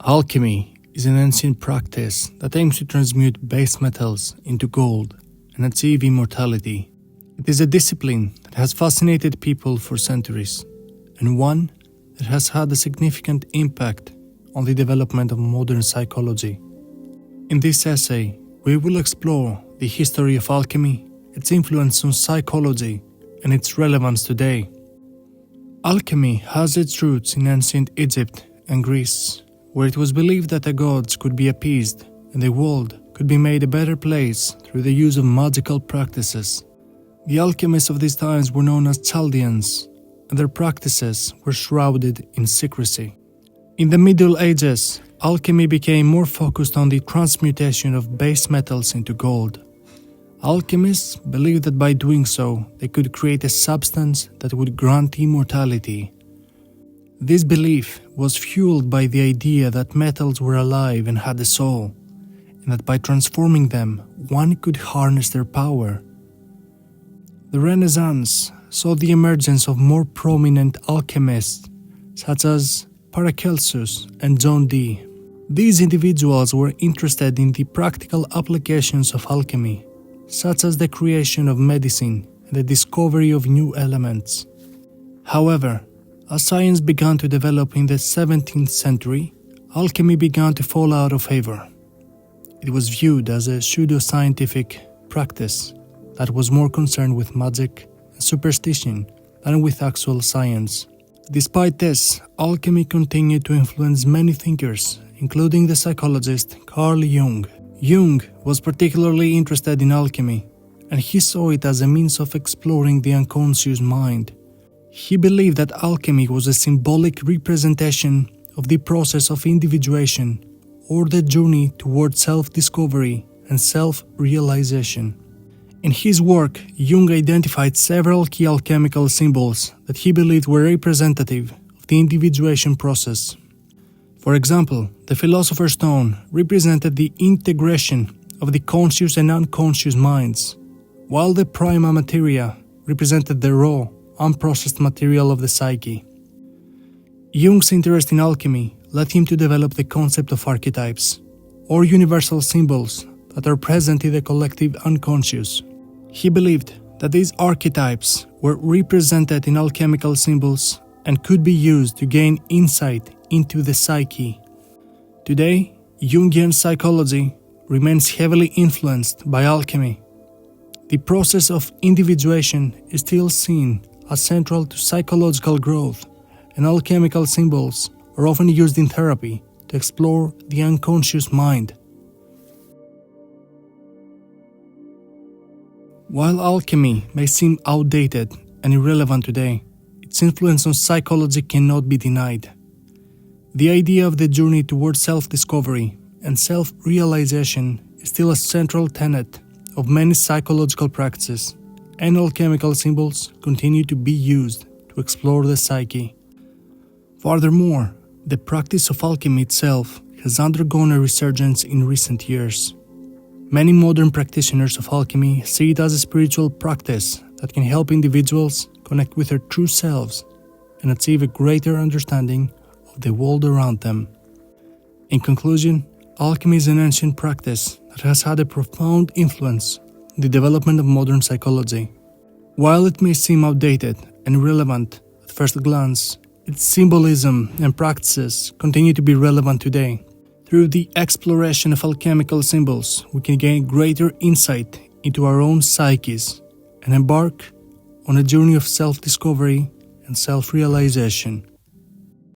Alchemy is an ancient practice that aims to transmute base metals into gold and achieve immortality. It is a discipline that has fascinated people for centuries, and one that has had a significant impact on the development of modern psychology. In this essay, we will explore the history of alchemy, its influence on psychology, and its relevance today. Alchemy has its roots in ancient Egypt and Greece, where it was believed that the gods could be appeased and the world could be made a better place through the use of magical practices. The alchemists of these times were known as Chaldeans, and their practices were shrouded in secrecy. In the Middle Ages, alchemy became more focused on the transmutation of base metals into gold. Alchemists believed that by doing so, they could create a substance that would grant immortality. This belief was fueled by the idea that metals were alive and had a soul, and that by transforming them, one could harness their power. The Renaissance saw the emergence of more prominent alchemists, such as Paracelsus and John Dee. These individuals were interested in the practical applications of alchemy, such as the creation of medicine and the discovery of new elements. However, as science began to develop in the 17th century, alchemy began to fall out of favor. It was viewed as a pseudo-scientific practice that was more concerned with magic and superstition than with actual science. Despite this, alchemy continued to influence many thinkers, including the psychologist Carl Jung. Jung was particularly interested in alchemy, and he saw it as a means of exploring the unconscious mind. He believed that alchemy was a symbolic representation of the process of individuation, or the journey towards self-discovery and self-realization. In his work, Jung identified several key alchemical symbols that he believed were representative of the individuation process. For example, the Philosopher's Stone represented the integration of the conscious and unconscious minds, while the Prima Materia represented the raw, unprocessed material of the psyche. Jung's interest in alchemy led him to develop the concept of archetypes, or universal symbols that are present in the collective unconscious. He believed that these archetypes were represented in alchemical symbols and could be used to gain insight into the psyche. Today, Jungian psychology remains heavily influenced by alchemy. The process of individuation is still seen as central to psychological growth, and alchemical symbols are often used in therapy to explore the unconscious mind. While alchemy may seem outdated and irrelevant today, its influence on psychology cannot be denied. The idea of the journey towards self-discovery and self-realization is still a central tenet of many psychological practices, and alchemical symbols continue to be used to explore the psyche. Furthermore, the practice of alchemy itself has undergone a resurgence in recent years. Many modern practitioners of alchemy see it as a spiritual practice that can help individuals connect with their true selves and achieve a greater understanding of the world around them. In conclusion, alchemy is an ancient practice that has had a profound influence on the development of modern psychology. While it may seem outdated and irrelevant at first glance, its symbolism and practices continue to be relevant today. Through the exploration of alchemical symbols, we can gain greater insight into our own psyches and embark on a journey of self-discovery and self-realization.